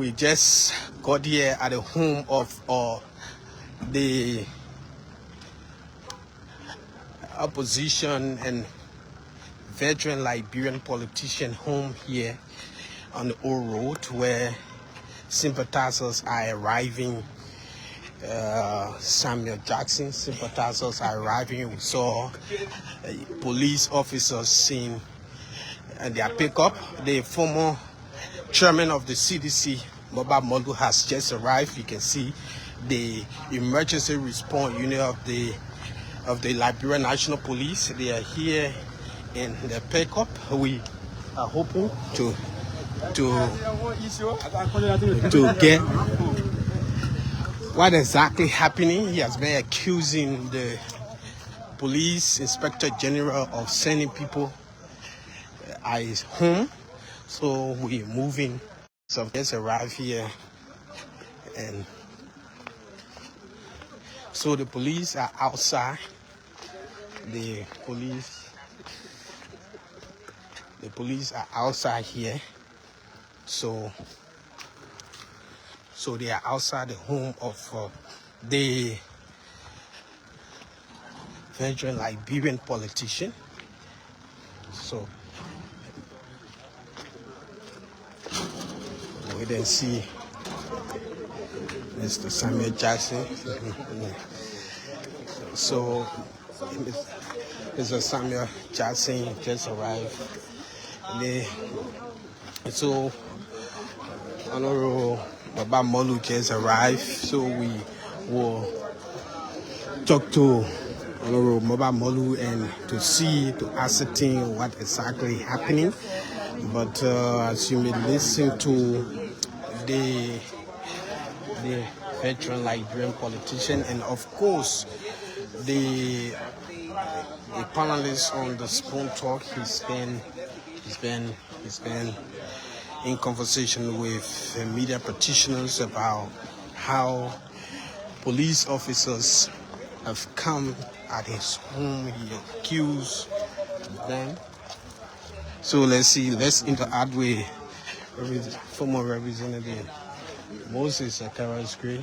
We just got here at the home of the opposition and veteran Liberian politician home here on the old road, where sympathizers are arriving. Samuel Jackson sympathizers are arriving. We saw police officers in their pickup. The former chairman of the CDC, Mobile Molu, has just arrived. You can see the emergency response unit of the Liberian National Police. They are here in the pickup. We are hoping to get what exactly happening. He has been accusing the police inspector general of sending people at his home. So we're moving. So just arrived here, and so the police are outside. The police are outside here. So they are outside the home of the veteran Liberian politician. So we then see Mr. Samuel Jackson. So Mr. Samuel Jackson just arrived. So Honorable Baba Molu just arrived. So we will talk to Honorable Baba Molu and to ascertain what exactly happening. But as you may listen to the veteran Liberian politician, and of course the panelist on the Spoon Talk, he's been in conversation with media practitioners about how police officers have come at his home. He accused them. So let's interact with former representative Moses Gray.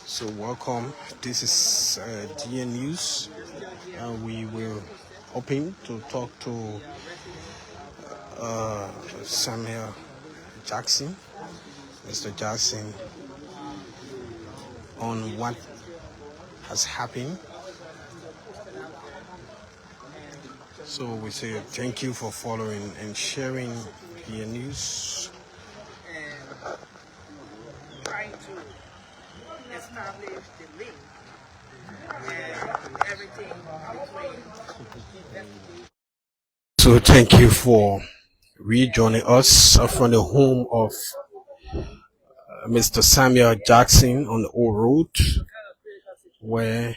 So welcome. This is DN News. We will hoping to talk to Samuel Jackson, Mr. Jackson, on what has happened. So we say thank you for following and sharing the news. And trying to establish the link and everything between. So thank you for rejoining us from the home of Mr. Samuel Jackson on the old road, where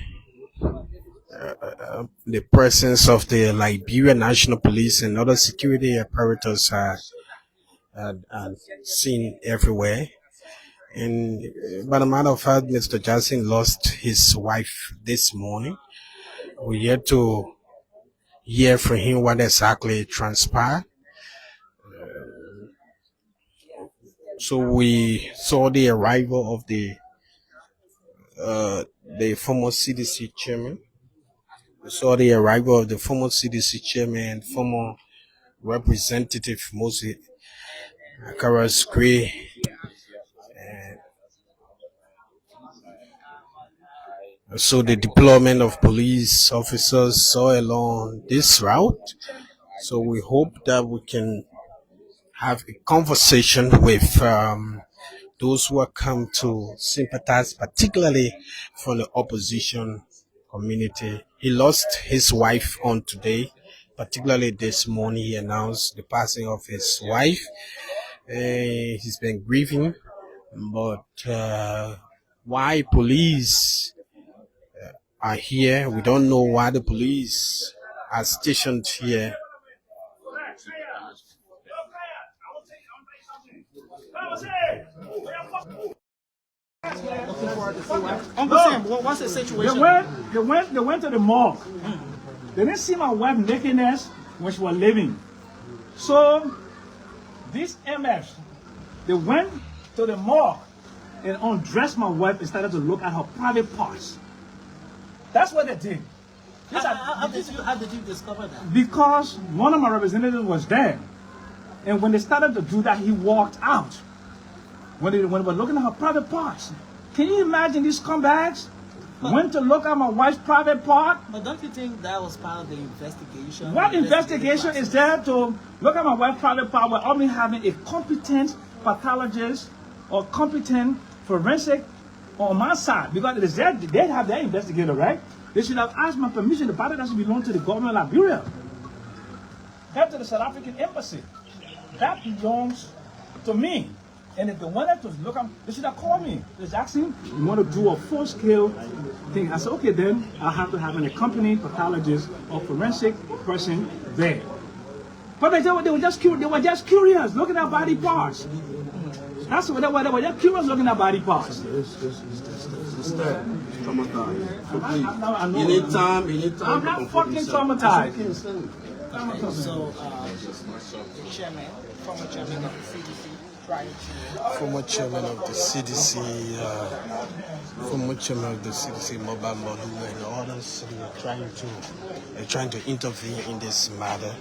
the presence of the Liberian National Police and other security apparatus are seen everywhere. And by a matter of fact, Mr. Jackson lost his wife this morning. We're yet to hear from him what exactly transpired. So we saw the arrival of the former CDC chairman. We saw the arrival of the former CDC chairman and former representative Moses Gray. So the deployment of police officers all along this route. So we hope that we can have a conversation with those who have come to sympathize, particularly from the opposition community. He lost his wife on today, particularly this morning. He announced the passing of his wife. He's been grieving, but why police are here? We don't know why the police are stationed here. Uncle Sam, what's the situation? They went to the morgue. They didn't see my wife nakedness when she was living. So these MFs, they went to the morgue and undressed my wife and started to look at her private parts. That's what they did. How did you discover that? Because one of my representatives was there. And when they started to do that, he walked out. When they were looking at her private parts. Can you imagine these scumbags? Went to look at my wife's private part. But don't you think that was part of the investigation? What investigation is there to look at my wife's private part without me having a competent pathologist or competent forensic on my side? Because it is there, they have their investigator, right? They should have asked my permission. The body doesn't belong to the government of Liberia. That's to the South African embassy. That belongs to me. And if they wanted to look at, they should have called me. They asked me, you want to do a full-scale thing? I said, okay, then I'll have to have an accompanying pathologist or forensic person there. But they were just curious, looking at body parts. That's what they were just curious, looking at body parts. Traumatized. You need time. I'm not fucking traumatized. So, former chairman of the CDC, trying to... Former chairman of the CDC, Mobile Molu, and others, they're trying to intervene in this matter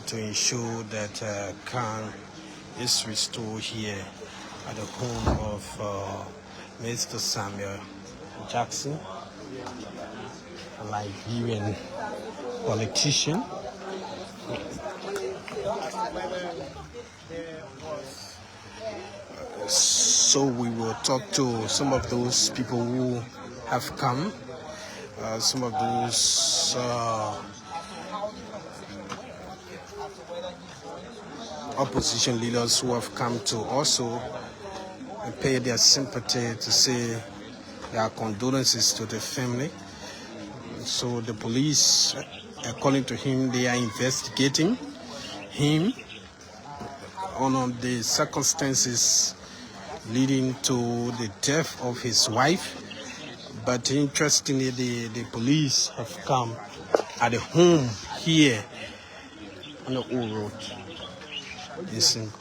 to ensure that calm is restored here at the home of Mr. Samuel Jackson, a Liberian politician. So we will talk to some of those people who have come, some of those opposition leaders who have come to also pay their sympathy, to say their condolences to the family. So the police, according to him, they are investigating him on the circumstances leading to the death of his wife. But interestingly, the police have come at the home here on the old road in Singo.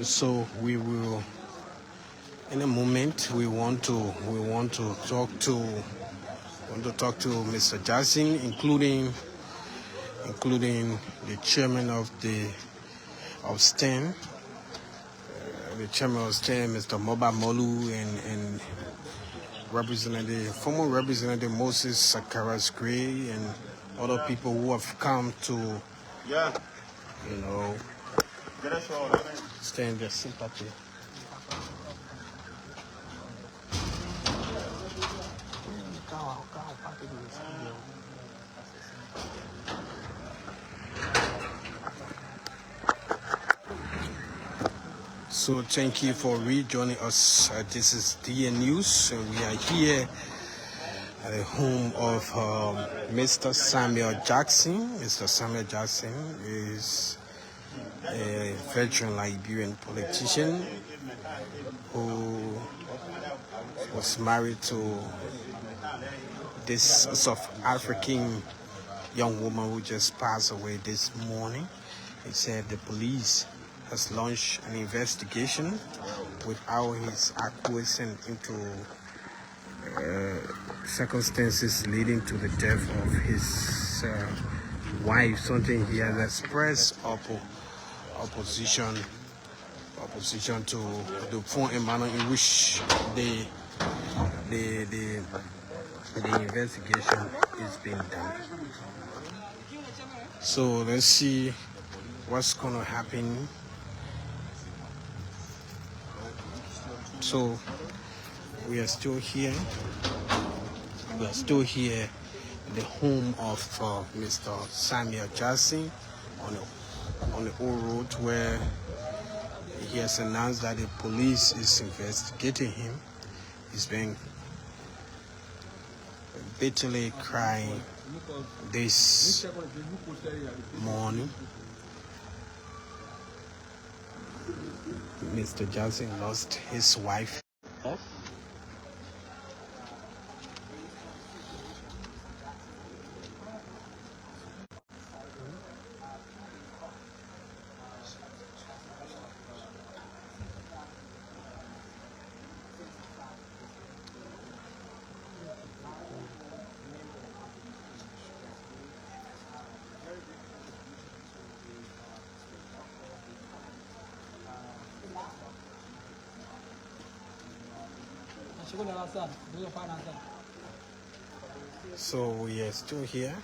So we will, in a moment, we want to talk to Mr. Jackson, including the chairman of STEM, Mr. Mobile Molu, and former representative Moses Sakaras Gray, and other people who have come to, stand their sympathy. So thank you for rejoining us. This is DN News, and we are here at the home of Mr. Samuel Jackson. Mr. Samuel Jackson is a veteran Liberian politician who was married to this South African young woman who just passed away this morning. He said the police has launched an investigation without his acquiescence into circumstances leading to the death of his wife, something he has expressed opposition to the form and manner in which the investigation is being done. So let's see what's going to happen. So we are still here. We are still here at the home of Mr. Samuel Jackson on the old road, where he has announced that the police is investigating him. He's been bitterly crying this morning. Mr. Jackson lost his wife. So we are still here.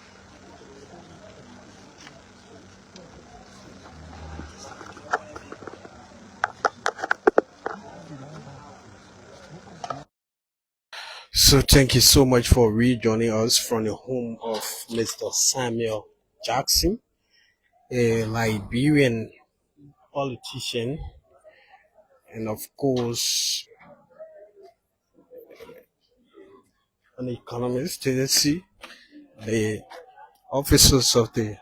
So thank you so much for rejoining us from the home of Mr. Samuel Jackson, a Liberian politician, and of course an economist. See, the officers of the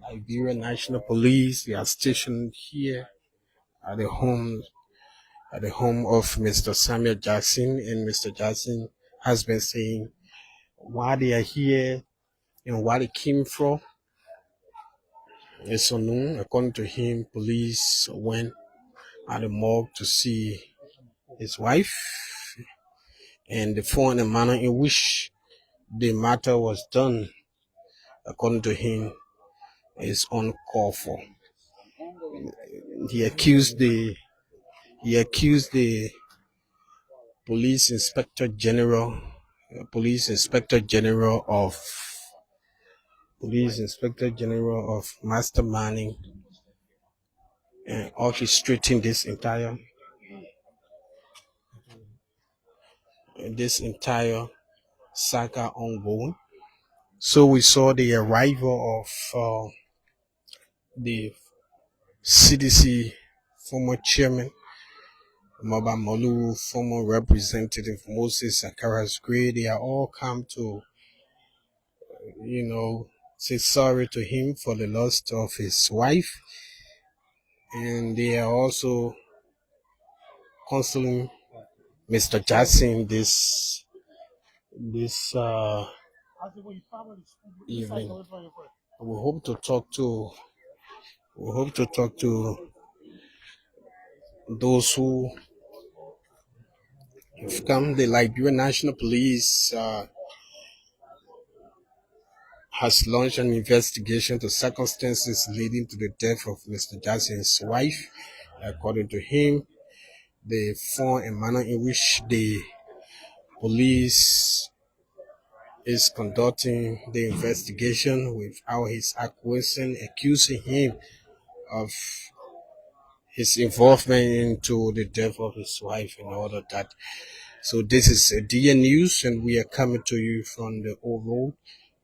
Liberian National Police, they are stationed here at the home of Mr. Samuel Jackson, and Mr. Jackson has been saying why they are here and where they came from. It's unknown. According to him, police went at the morgue to see his wife, and the form and manner in which the matter was done, according to him, is uncalled for. He accused the police inspector general of masterminding and orchestrating this entire saga ongoing. So we saw the arrival of the CDC former chairman Maba Molu, former representative Moses Akaras Gray. They are all come to, say sorry to him for the loss of his wife, and they are also consoling Mr. Jackson this evening. We hope to talk to those who have come. The Liberian National Police has launched an investigation to circumstances leading to the death of Mr. Jackson's wife. According to him, the form and manner in which the police is conducting the investigation without his acquiescence, accusing him of his involvement into the death of his wife and all of that. So this is a DN News, and we are coming to you from the old road.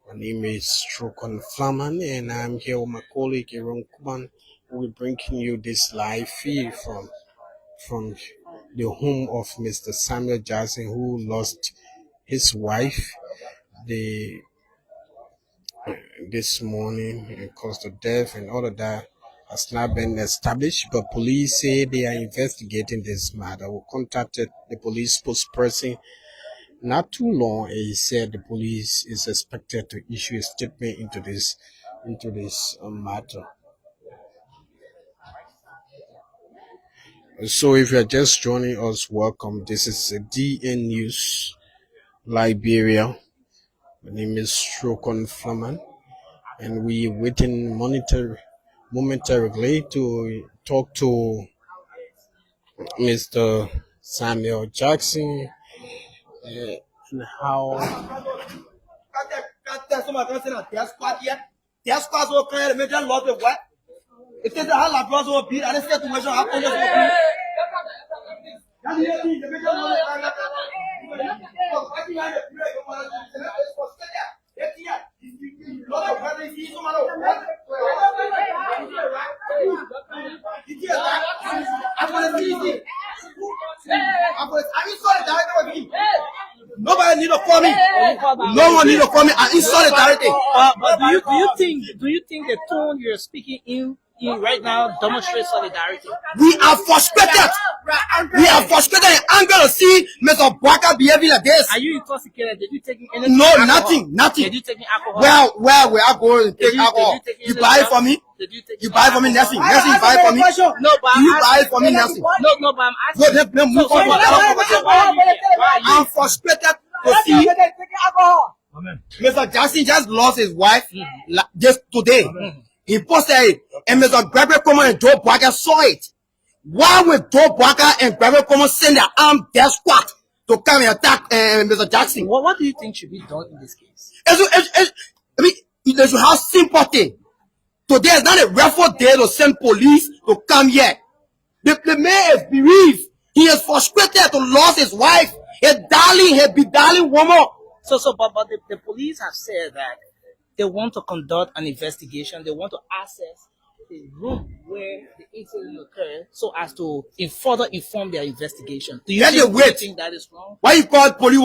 My name is Strokon Flaman, and I'm here with my colleague Aaron Kuban. We're bringing you this live feed from the home of Mr. Samuel Jackson, who lost his wife this morning caused of death, and all of that has not been established. But police say they are investigating this matter. We contacted the police spokesperson not too long, and he said the police is expected to issue a statement into this matter. So if you're just joining us, welcome. This is DN News Liberia. My name is Strokon Flaman, and we're waiting momentarily to talk to Mr. Samuel Jackson and how nobody need to call me. No one need to call me. I in solidarity. But do you think the tone you're speaking in right now demonstrate solidarity? We are frustrated. We are frustrated and angry to see Mr. Bwaka behaving like this. Are you intoxicated? Did you take anything? No, alcohol? nothing. Did you take alcohol? Where we are going to take alcohol? You buy it for me? You buy it for me, Nelson? Nelson, you buy it for me? No, but You buy it for me, Nelson? No, but I'm asking. No, move on. I'm frustrated to see Mr. Jackson just lost his wife just today. He posted it, and Mr. Gregory Coleman and Joe Bwaka saw it. Why would Joe Bwaka and Gregory Coleman send their armed death squad to come and attack Mr. Jackson? What do you think should be done in this case? I mean, they should have sympathy. Today is not a rightful day to send police to come here. The man is bereaved. He is frustrated to lose his wife, his darling woman. But the police have said that they want to conduct an investigation. They want to access the room where the incident occurred so as to further inform their investigation. Do you think that is wrong? Why you call police?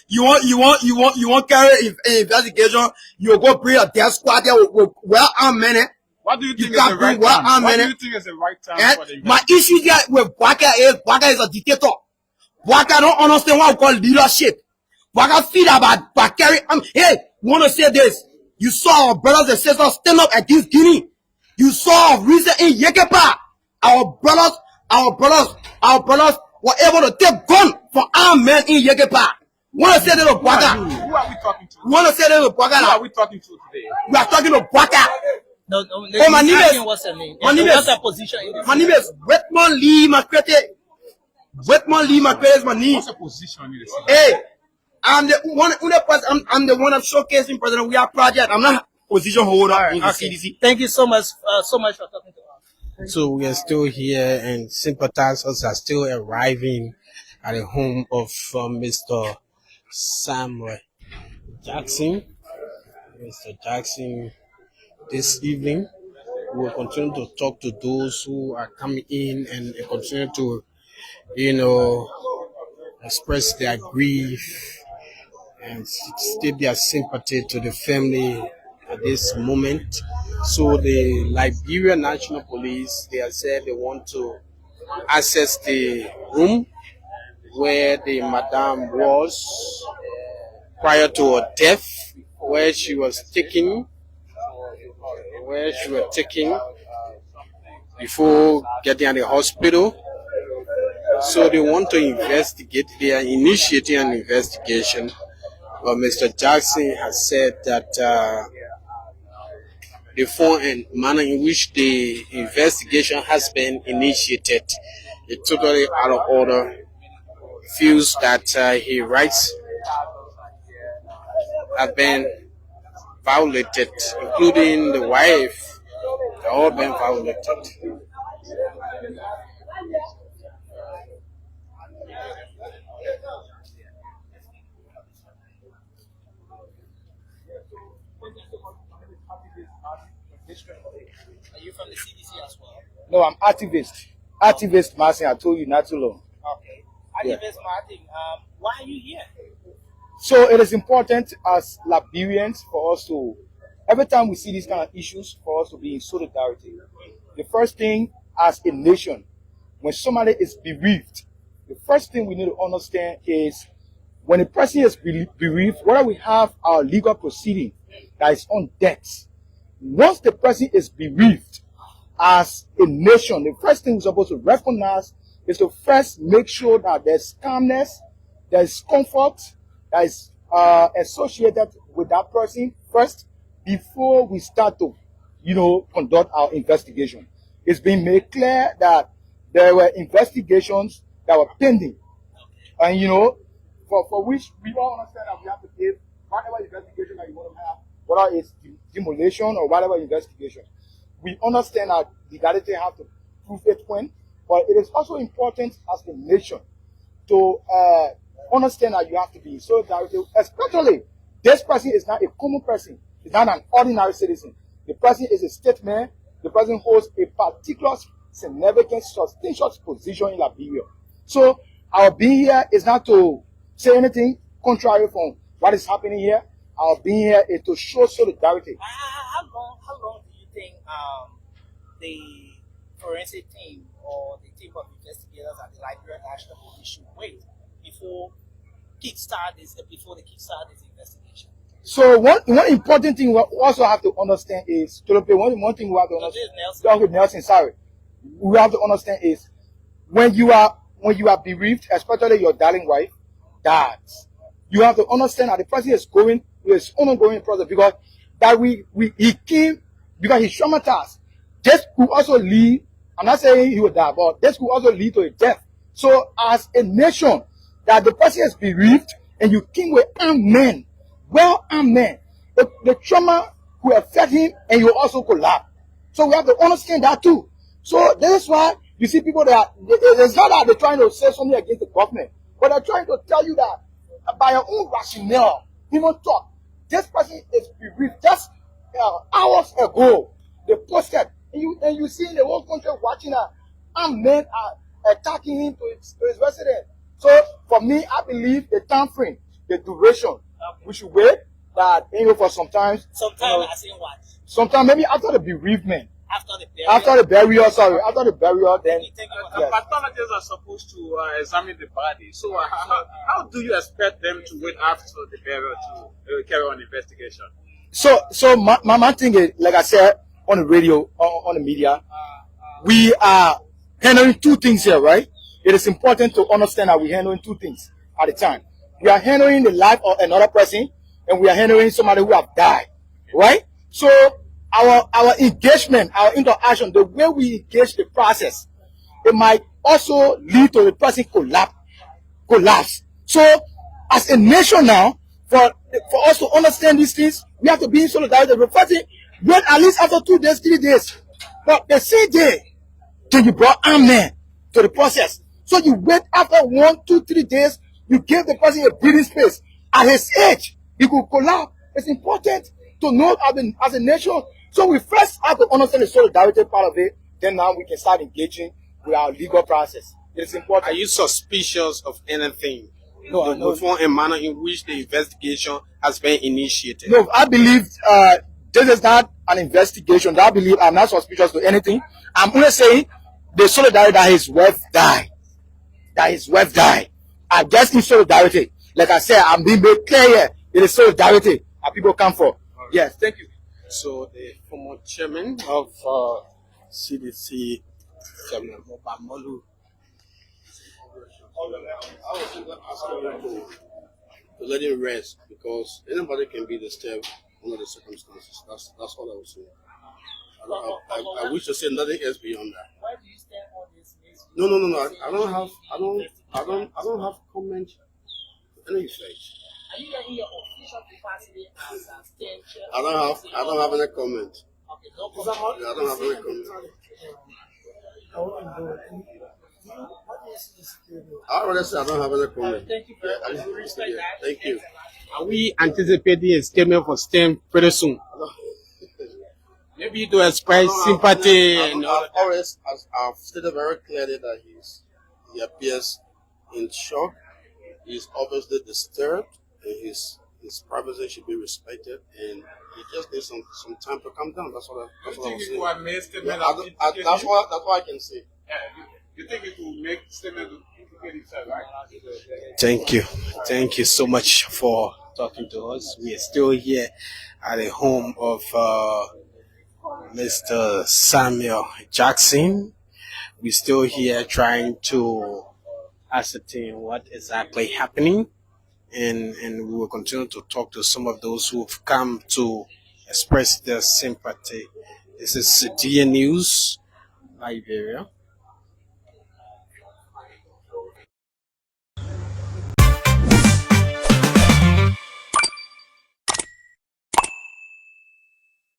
You want carry an investigation? You go bring a death squad there with well-armed men. What do you think is the right time? What do you think is the right time for the My issue there with Bwaka is a dictator. Bwaka don't understand what we call leadership. Bwaka feel about carry. Hey, want to say this? You saw our brothers and sisters stand up against Guinea. You saw reason in Yekepa. Our brothers were able to take gun from armed men in Yekepa. Want to say that to Bwaka? Who are we talking to? Want to say that to Bwaka? Who are we talking to today? We are talking to Bwaka. No, my name is. What's her name? My name is. What's her position? My name is Whitman Lee Makrete. Whitman Lee Makrete is my name. What's the position in the Hey, I'm the one. I'm the one of showcasing President We Are Project. I'm not position holder in the CDC. Thank you so much for talking to us. So we are still here, and sympathizers are still arriving at the home of Mr. Samuel Jackson. Mr. Jackson, this evening, we will continue to talk to those who are coming in and continue to, express their grief and state their sympathy to the family at this moment. So the Liberian National Police, they have said they want to access the room where the madam was prior to her death, where she was taken before getting at the hospital. So they want to investigate. They are initiating an investigation. But Mr. Jackson has said that the form and manner in which the investigation has been initiated is totally out of order. Feels that his rights have been violated, including the wife. They've all been violated. Are you from the CDC as well? No, I'm activist. Activist, Martin. I told you not too long. Okay. Activist Martin, why are you here? So it is important as Liberians for us to, every time we see these kind of issues, for us to be in solidarity. The first thing as a nation, when somebody is bereaved, the first thing we need to understand is when a person is bereaved, whether we have our legal proceeding that is on death, once the person is bereaved, as a nation, the first thing we're supposed to recognize is to first make sure that there's calmness, there's comfort that is associated with that person first before we start to, conduct our investigation. It's been made clear that there were investigations that were pending, and for which we all understand that we have to give whatever investigation that you want to have, whether it's demolition or whatever investigation. We understand that legality have to prove it when, but it is also important as a nation to understand that you have to be in solidarity, especially this person is not a common person, he's not an ordinary citizen. The person is a statesman, the person holds a particular significant, substantial position in Liberia. So our being here is not to say anything contrary from what is happening here. Our being here is to show solidarity. How long do you think the forensic team or the team of investigators at the Liberian National Police should wait before they kickstart this investigation? So one important thing we also have to understand is one thing we have to understand. Nelson, sorry. We have to understand is when you are bereaved, especially your darling wife dies, you have to understand that the person is going through his ongoing process because that he came because he's traumatized. This could also lead, I'm not saying he will die, but this could also lead to a death. So as a nation, that the person is bereaved and you came with armed men, well-armed men, the trauma will affect him and you also collapse. So we have to understand that too. So this is why you see people that it's not that they're trying to say something against the government, but they're trying to tell you that by your own rationale, human thought, this person is bereaved. Just hours ago, they posted, and you see in the whole country watching armed men are attacking him to his residence. So for me, I believe the time frame, the duration, we should wait that for sometimes. Sometimes I think what? Sometime maybe after the bereavement. After the burial, then the pathologists are supposed to examine the body. So how do you expect them to wait after the burial to carry on investigation? So my thing is, like I said on the radio, on the media, we are handling two things here, right? It is important to understand that we're handling two things at a time. We are handling the life of another person, and we are handling somebody who have died, right? So our engagement, our interaction, the way we engage the process, it might also lead to the person collapse. So as a nation now, for us to understand these things, we have to be in solidarity. The person wait at least after 2 days, 3 days. But the same day, till you brought armed men to the process. So you wait after 1, 2, 3 days, you give the person a breathing space. At his age, he could collapse. It's important to know as a nation. So we first have to understand the solidarity part of it. Then now we can start engaging with our legal process. It's important. Are you suspicious of anything? No, Before a manner in which the investigation has been initiated? No, I believe this is not an investigation. I believe I'm not suspicious to anything. I'm only saying the solidarity that his wife died. I just need solidarity. Like I said, I'm being very clear here. It is solidarity that people come for. Yes, thank you. So the former chairman of CDC, Chairman Mobamolu. I was going to ask you to let it rest because anybody can be disturbed under the circumstances. That's all I was saying. I wish to say nothing else beyond that. Why do you stand on this? No. I don't have comment to any effect. Are you in your official capacity as a state chair? I don't have any comment. Okay, no comment. I don't have any comment. I already said I don't have any comment. Thank you very much. We respect that. Thank you. Are we anticipating a statement for STEM pretty soon? Maybe to express sympathy and all that. I've stated very clearly that he appears in shock. He's obviously disturbed, and his privacy should be respected, and he just needs some time to calm down. That's what I'm saying. That's what I can say. Yeah, you think it will make statement to implicate himself, right? Thank you so much for talking to us. We are still here at the home of Mr. Samuel Jackson. We're still here trying to ascertain what exactly happening, and we will continue to talk to some of those who've come to express their sympathy. This is DN News, Liberia.